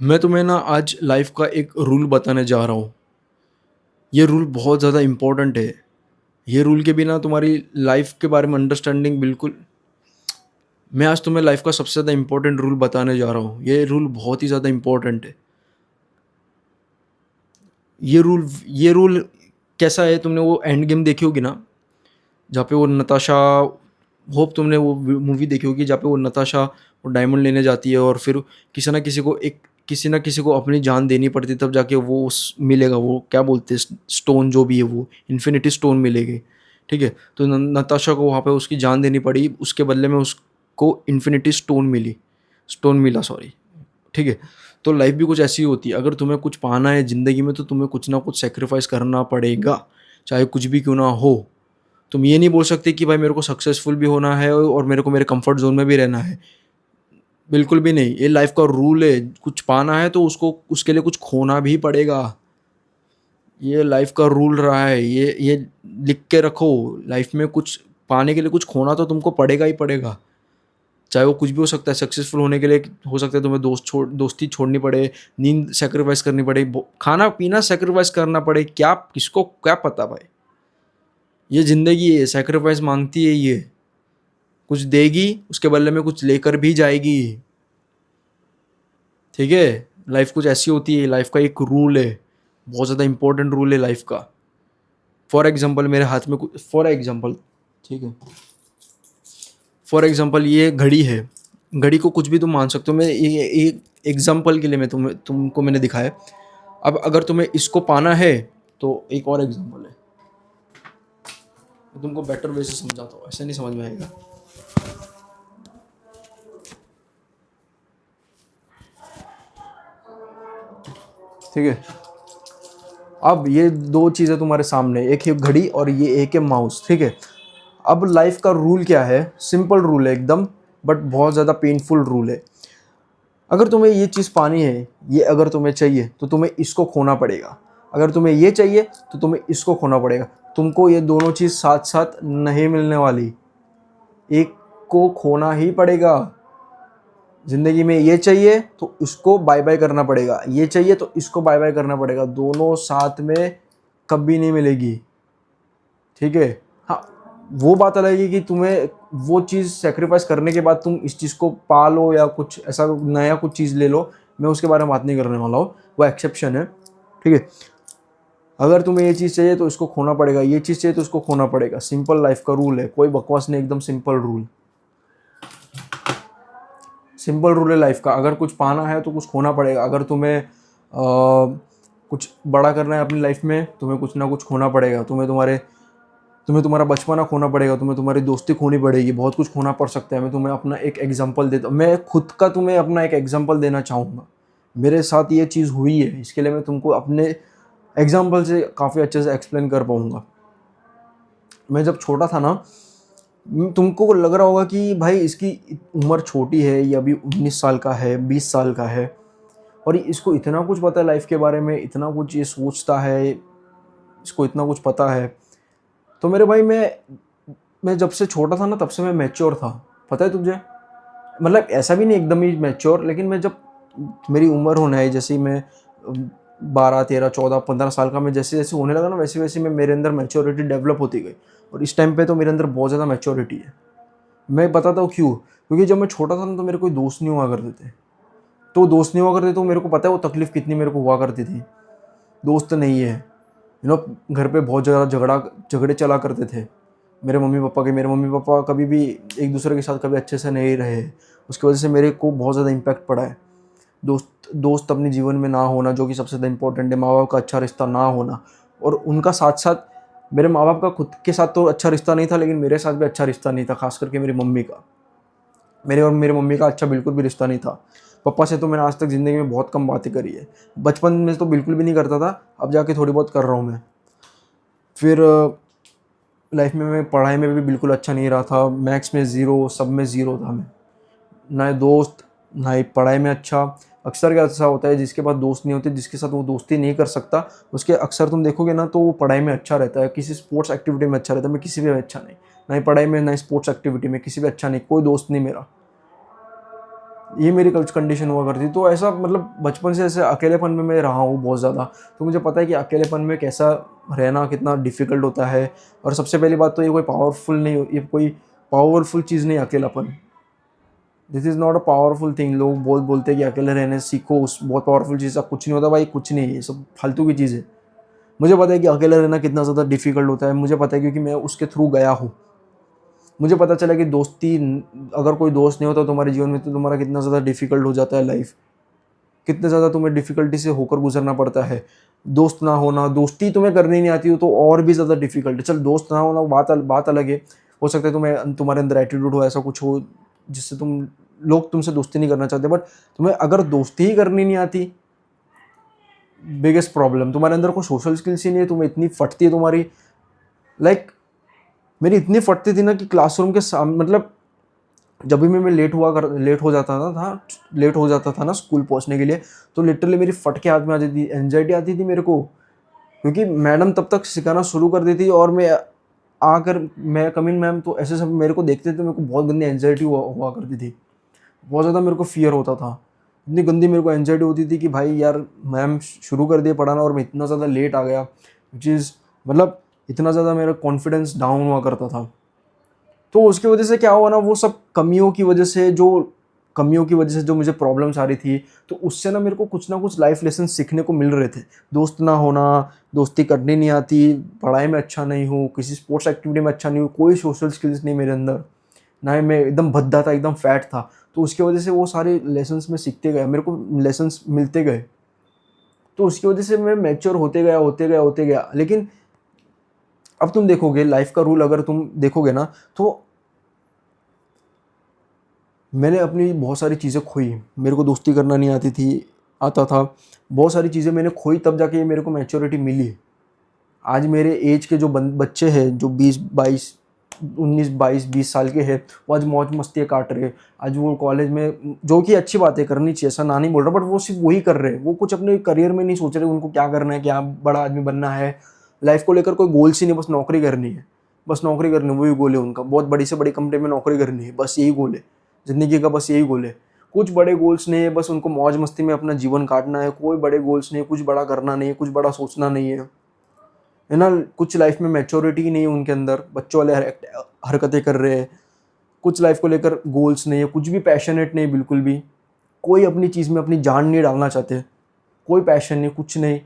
मैं तुम्हें ना आज लाइफ का एक रूल बताने जा रहा हूँ। ये रूल बहुत ज़्यादा इम्पोर्टेंट है। ये रूल के बिना तुम्हारी लाइफ के बारे में अंडरस्टैंडिंग बिल्कुल। मैं आज तुम्हें लाइफ का सबसे ज़्यादा इम्पोर्टेंट रूल बताने जा रहा हूँ। ये रूल बहुत ही ज़्यादा इम्पोर्टेंट है। ये रूल कैसा है, तुमने वो एंड गेम देखी होगी ना, जहाँ पे वो नताशा, होप तुमने वो मूवी देखी होगी जहाँ पे वो नताशा वो डायमंड लेने जाती है और फिर किसी ना किसी को अपनी जान देनी पड़ती है, तब जाके वो मिलेगा, वो क्या बोलते हैं, स्टोन जो भी है वो इन्फिनिटी स्टोन मिलेगी। ठीक है, तो नताशा को वहाँ पे उसकी जान देनी पड़ी, उसके बदले में उसको इन्फिनिटी स्टोन मिला, सॉरी। ठीक है, तो लाइफ भी कुछ ऐसी होती है। अगर तुम्हें कुछ पाना है ज़िंदगी में तो तुम्हें कुछ ना कुछ सेक्रीफाइस करना पड़ेगा, चाहे कुछ भी क्यों ना हो। तुम ये नहीं बोल सकते कि भाई मेरे को सक्सेसफुल भी होना है और मेरे को मेरे कंफर्ट जोन में भी रहना है। बिल्कुल भी नहीं, ये लाइफ का रूल है। कुछ पाना है तो उसको उसके लिए कुछ खोना भी पड़ेगा। ये लाइफ का रूल रहा है, ये लिख के रखो। लाइफ में कुछ पाने के लिए कुछ खोना तो तुमको पड़ेगा ही पड़ेगा। चाहे वो कुछ भी हो सकता है। सक्सेसफुल होने के लिए हो सकता है तुम्हें दोस्ती छोड़नी पड़े, नींद सेक्रीफाइस करनी पड़े, खाना पीना सेक्रीफाइस करना पड़े, क्या किसको क्या पता भाई। ये ज़िंदगी है, सेक्रीफाइस मांगती है ये। कुछ देगी, उसके बदले में कुछ लेकर भी जाएगी। ठीक है, लाइफ कुछ ऐसी होती है, लाइफ का एक रूल है, बहुत ज़्यादा इंपॉर्टेंट रूल है लाइफ का। फॉर एग्जाम्पल मेरे हाथ में कुछ, फॉर एग्जाम्पल, ठीक है, फॉर एग्जाम्पल ये घड़ी है। घड़ी को कुछ भी तुम मान सकते हो। मैं ये एक एग्जाम्पल के लिए तुमको मैंने दिखाया। अब अगर तुम्हें इसको पाना है तो एक और एग्जाम्पल है, मैं तुमको बेटर वे से समझाता हूँ, ऐसे नहीं समझ में आएगा। ठीक है, अब ये दो चीज़ें तुम्हारे सामने, एक है घड़ी और ये एक है माउस। ठीक है, अब लाइफ का रूल क्या है, सिंपल रूल है एकदम, बट बहुत ज़्यादा पेनफुल रूल है। अगर तुम्हें ये चीज़ पानी है, ये अगर तुम्हें चाहिए तो तुम्हें इसको खोना पड़ेगा। अगर तुम्हें ये चाहिए तो तुम्हें इसको खोना पड़ेगा। तुमको ये दोनों चीज़ साथ साथ नहीं मिलने वाली, एक को खोना ही पड़ेगा। ज़िंदगी में ये चाहिए तो इसको बाय बाय करना पड़ेगा, ये चाहिए तो इसको बाय बाय करना पड़ेगा, दोनों साथ में कभी नहीं मिलेगी। ठीक है, हाँ, वो बात अलग है कि तुम्हें वो चीज़ सेक्रीफाइस करने के बाद तुम इस चीज़ को पालो या कुछ ऐसा नया कुछ चीज़ ले लो, मैं उसके बारे में बात नहीं करने वाला हूँ, वो एक्सेप्शन है। ठीक है, अगर तुम्हें ये चीज़ चाहिए तो इसको खोना पड़ेगा, ये चीज़ चाहिए तो इसको खोना पड़ेगा। सिंपल लाइफ का रूल है, कोई बकवास नहीं, एकदम सिंपल रूल। सिंपल रूल है लाइफ का। अगर कुछ पाना है तो कुछ खोना पड़ेगा। अगर तुम्हें कुछ बड़ा करना है अपनी लाइफ में, तुम्हें कुछ ना कुछ खोना पड़ेगा। तुम्हें तुम्हारा बचपना खोना पड़ेगा, तुम्हें तुम्हारी दोस्ती खोनी पड़ेगी, बहुत कुछ खोना पड़ सकता है। मैं तुम्हें अपना एक एग्जांपल देता हूँ, मैं खुद का तुम्हें अपना एक एग्जांपल देना चाहूँगा। मेरे साथ ये चीज़ हुई है, इसके लिए मैं तुमको अपने एग्जांपल से काफ़ी अच्छे से एक्सप्लेन कर पाऊँगा। मैं जब छोटा था ना, तुमको लग रहा होगा कि भाई इसकी उम्र छोटी है, ये अभी 19 साल का है, 20 साल का है और इसको इतना कुछ पता है लाइफ के बारे में, इतना कुछ ये सोचता है, इसको इतना कुछ पता है। तो मेरे भाई, मैं जब से छोटा था ना तब से मैं मैच्योर था, पता है तुझे। मतलब ऐसा भी नहीं एकदम ही मैच्योर, लेकिन मैं जब मेरी उम्र होने आई, जैसे ही मैं 12, 13, 14, 15 साल का मैं जैसे जैसे होने लगा ना, वैसे वैसे मेरे अंदर मैच्योरिटी डेवलप होती गई। और इस टाइम पे तो मेरे अंदर बहुत ज़्यादा मैच्योरिटी है। मैं बताता हूँ क्यों। क्योंकि जब मैं छोटा था ना तो मेरे कोई दोस्त नहीं हुआ करते थे। तो दोस्त नहीं हुआ करते तो मेरे को पता है वो तकलीफ़ कितनी मेरे को हुआ करती थी। दोस्त नहीं है, घर पे बहुत ज़्यादा झगड़े चला करते थे मेरे मम्मी पापा कभी भी एक दूसरे के साथ कभी अच्छे से नहीं रहे। उसकी वजह से मेरे को बहुत ज़्यादा इम्पैक्ट पड़ा है। दोस्त अपने जीवन में ना होना, जो कि सबसे ज़्यादा इंपॉर्टेंट है, माँ बाप का अच्छा रिश्ता ना होना। और उनका साथ साथ मेरे माँ बाप का खुद के साथ तो अच्छा रिश्ता नहीं था, लेकिन मेरे साथ भी अच्छा रिश्ता नहीं था, खास करके मेरी मम्मी का। मेरे और मेरी मम्मी का अच्छा बिल्कुल भी रिश्ता नहीं था। पापा से तो मैंने आज तक ज़िंदगी में बहुत कम बातें करी है। बचपन में तो बिल्कुल भी नहीं करता था, अब जाके थोड़ी बहुत कर रहा हूँ मैं। फिर लाइफ में मैं पढ़ाई में भी बिल्कुल अच्छा नहीं रहा था, मैथ्स में ज़ीरो, सब में ज़ीरो था मैं। ना ही दोस्त, ना ही पढ़ाई में अच्छा। अक्सर क्या ऐसा होता है, जिसके पास दोस्त नहीं होते, जिसके साथ वो दोस्ती नहीं कर सकता, उसके अक्सर तुम देखोगे ना तो वो पढ़ाई में अच्छा रहता है, किसी स्पोर्ट्स एक्टिविटी में अच्छा रहता है। मैं किसी भी में अच्छा नहीं, ना ही पढ़ाई में, ना ही स्पोर्ट्स एक्टिविटी में, किसी भी अच्छा नहीं, कोई दोस्त नहीं मेरा। ये मेरी कुछ कंडीशन हुआ करती। तो ऐसा मतलब बचपन से ऐसे अकेलेपन में मैं रहा हूँ बहुत ज़्यादा, तो मुझे पता है कि अकेलेपन में कैसा रहना कितना डिफ़िकल्ट होता है। और सबसे पहली बात तो ये कोई पावरफुल नहीं, ये कोई पावरफुल चीज़ नहीं अकेलापन। This is not a powerful thing. लोग बोलते हैं कि अकेले रहने सीखो, उस बहुत पावरफुल चीज़, कुछ नहीं होता भाई, कुछ नहीं है, ये सब फालतू की चीज़ है। मुझे पता है कि अकेला रहना कितना ज़्यादा डिफ़िकल्ट होता है, मुझे पता है क्योंकि मैं उसके थ्रू गया हूँ। मुझे पता चला कि दोस्ती, अगर कोई दोस्त नहीं होता तुम्हारे जीवन में तो तुम्हारा कितना ज़्यादा डिफ़िकल्ट हो जाता है लाइफ, कितने ज़्यादा तुम्हें डिफ़िकल्टी से होकर गुजरना पड़ता है। दोस्त ना होना, दोस्ती तुम्हें करनी नहीं आती हो तो और भी ज़्यादा डिफ़िकल्ट है। चल दोस्त ना होना बात अलग है, हो सकता है तुम्हारे अंदर एटीट्यूड हो, ऐसा कुछ हो जिससे लोग तुमसे दोस्ती नहीं करना चाहते, बट तुम्हें अगर दोस्ती ही करनी नहीं आती, बिगेस्ट प्रॉब्लम, तुम्हारे अंदर कोई सोशल स्किल्स ही नहीं है, तुम्हें इतनी फटती है तुम्हारी, लाइक मेरी इतनी फटती थी ना कि क्लासरूम के सामने, मतलब जब भी मैं लेट हो जाता था ना स्कूल पहुंचने के लिए, तो लिटरली मेरी फट के हाथ में आ जाती थी, एंजाइटी आती थी मेरे को, क्योंकि मैडम तब तक सिखाना शुरू कर देती और मैं कम इन मैम तो ऐसे सब मेरे को देखते थे, मेरे को बहुत गंदी एंजाइटी हुआ करती थी, बहुत ज़्यादा मेरे को फियर होता था, इतनी गंदी मेरे को एंजाइटी होती थी कि भाई यार मैम शुरू कर दिए पढ़ाना और मैं इतना ज़्यादा लेट आ गया, विच इज़ मतलब इतना ज़्यादा मेरा कॉन्फिडेंस डाउन हुआ करता था। तो उसकी वजह से क्या हुआ ना, वो सब कमियों की वजह से जो मुझे प्रॉब्लम्स आ रही थी, तो उससे ना मेरे को कुछ ना कुछ लाइफ लेसन सीखने को मिल रहे थे। दोस्त ना होना, दोस्ती करनी नहीं आती, पढ़ाई में अच्छा नहीं हूँ, किसी स्पोर्ट्स एक्टिविटी में अच्छा नहीं हूँ, कोई सोशल स्किल्स नहीं मेरे अंदर, ना ही मैं एकदम भद्दा था, एकदम फैट था। तो उसकी वजह से वो सारे लेसन्स मैं सीखते गया, मेरे को लेसन्स मिलते गए, तो उसकी वजह से मैं मैच्योर होते गया। लेकिन अब तुम देखोगे लाइफ का रूल, अगर तुम देखोगे ना, तो मैंने अपनी बहुत सारी चीज़ें खोई। मेरे को दोस्ती करना नहीं आता था। बहुत सारी चीज़ें मैंने खोई, तब जाके मेरे को मैच्योरिटी मिली। आज मेरे एज के जो बच्चे हैं, जो 19-22-20 साल के हैं, वो आज मौज मस्तियाँ काट रहे हैं। आज वो कॉलेज में, जो कि अच्छी बात है, करनी चाहिए, ऐसा ना नहीं बोल रहा, बट वो सिर्फ वही कर रहे हैं। वो कुछ अपने करियर में नहीं सोच रहे, उनको क्या करना है, क्या बड़ा आदमी बनना है। लाइफ को लेकर कोई गोल्स ही नहीं, बस नौकरी करनी है, बस नौकरी करनी है, वही गोल है उनका। बहुत बड़ी से बड़ी कंपनी में नौकरी करनी है, बस यही गोल है ज़िंदगी का, बस यही गोल है। कुछ बड़े गोल्स नहीं है, बस उनको मौज मस्ती में अपना जीवन काटना है। कोई बड़े गोल्स नहीं है, कुछ बड़ा करना नहीं है, कुछ बड़ा सोचना नहीं है ना। कुछ लाइफ में मैच्योरिटी ही नहीं है उनके अंदर, बच्चों वाले हरकतें कर रहे हैं। कुछ लाइफ को लेकर गोल्स नहीं है, कुछ भी पैशनेट नहीं, बिल्कुल भी। कोई अपनी चीज़ में अपनी जान नहीं डालना चाहते, कोई पैशन नहीं, कुछ नहीं।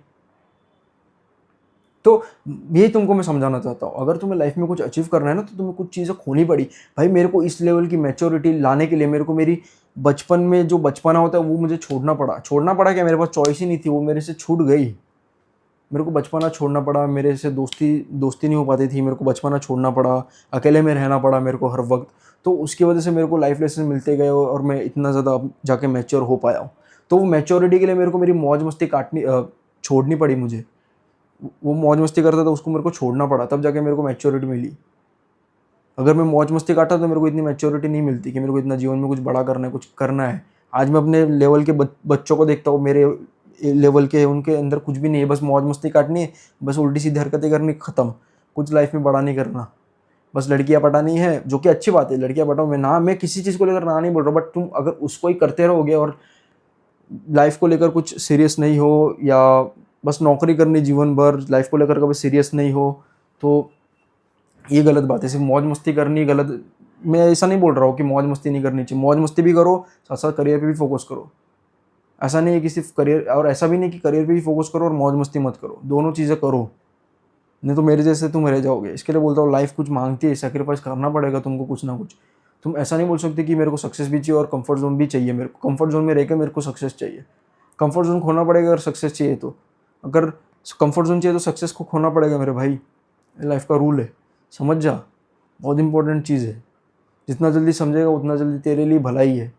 तो यही तुमको मैं समझाना चाहता हूँ, अगर तुम्हें लाइफ में कुछ अचीव करना है ना, तो तुम्हें कुछ चीज़ें खोनी पड़ी। भाई मेरे को इस लेवल की मैच्योरिटी लाने के लिए मेरे को मेरी बचपन में जो बचपना होता है वो मुझे छोड़ना पड़ा क्या, मेरे पास चॉइस ही नहीं थी, वो मेरे से छूट गई। मेरे को बचपना छोड़ना पड़ा, मेरे से दोस्ती नहीं हो पाती थी, मेरे को बचपना छोड़ना पड़ा, अकेले में रहना पड़ा मेरे को हर वक्त। तो उसकी वजह से मेरे को लाइफ लेसन मिलते गए और मैं इतना ज़्यादा अब जाके मैच्योर हो पाया हूँ। तो वो मैच्योरिटी के लिए मेरे को मेरी मौज मस्ती छोड़नी पड़ी मुझे। वो मौज मस्ती करता था, उसको मेरे को छोड़ना पड़ा, तब जाके मेरे को मैच्योरिटी मिली। अगर मैं मौज मस्ती करता तो मेरे को इतनी मैच्योरिटी नहीं मिलती कि मेरे को इतना जीवन में कुछ बड़ा करना है, कुछ करना है। आज मैं अपने लेवल के बच्चों को देखता हूँ, मेरे लेवल के, उनके अंदर कुछ भी नहीं है, बस मौज मस्ती काटनी है, बस उल्टी सीधी हरकतें करनी, खत्म। कुछ लाइफ में बड़ा नहीं करना, बस लड़कियां पटानी है, जो कि अच्छी बात है, लड़कियां पटाओ। मैं किसी चीज़ को लेकर ना नहीं बोल रहा, बट तुम अगर उसको ही करते रहोगे और लाइफ को लेकर कुछ सीरियस नहीं हो, या बस नौकरी करनी जीवन भर, लाइफ को लेकर कभी सीरियस नहीं हो, तो ये गलत बात है। सिर्फ मौज मस्ती करनी गलत, मैं ऐसा नहीं बोल रहा हूँ कि मौज मस्ती नहीं करनी चाहिए, मौज मस्ती भी करो, साथ साथ करियर पे भी फोकस करो। ऐसा नहीं है कि सिर्फ करियर, और ऐसा भी नहीं कि करियर पे भी फोकस करो और मौज मस्ती मत करो, दोनों चीज़ें करो, नहीं तो मेरे जैसे तुम रह जाओगे। इसके लिए बोलता हूँ, लाइफ कुछ मांगती है, सेक्रीफाइस करना पड़ेगा तुमको कुछ ना कुछ। तुम ऐसा नहीं बोल सकते कि मेरे को सक्सेस भी चाहिए और कंफर्ट जोन भी चाहिए, मेरे को कंफर्ट जोन में रह के मेरे को सक्सेस चाहिए। कंफर्ट जोन खोना पड़ेगा अगर सक्सेस चाहिए तो। अगर कंफर्ट जोन चाहिए तो सक्सेस को खोना पड़ेगा मेरे भाई, लाइफ का रूल है, समझ जा। बहुत इंपॉर्टेंट चीज़ है, जितना जल्दी समझेगा उतना जल्दी तेरे लिए भलाई है।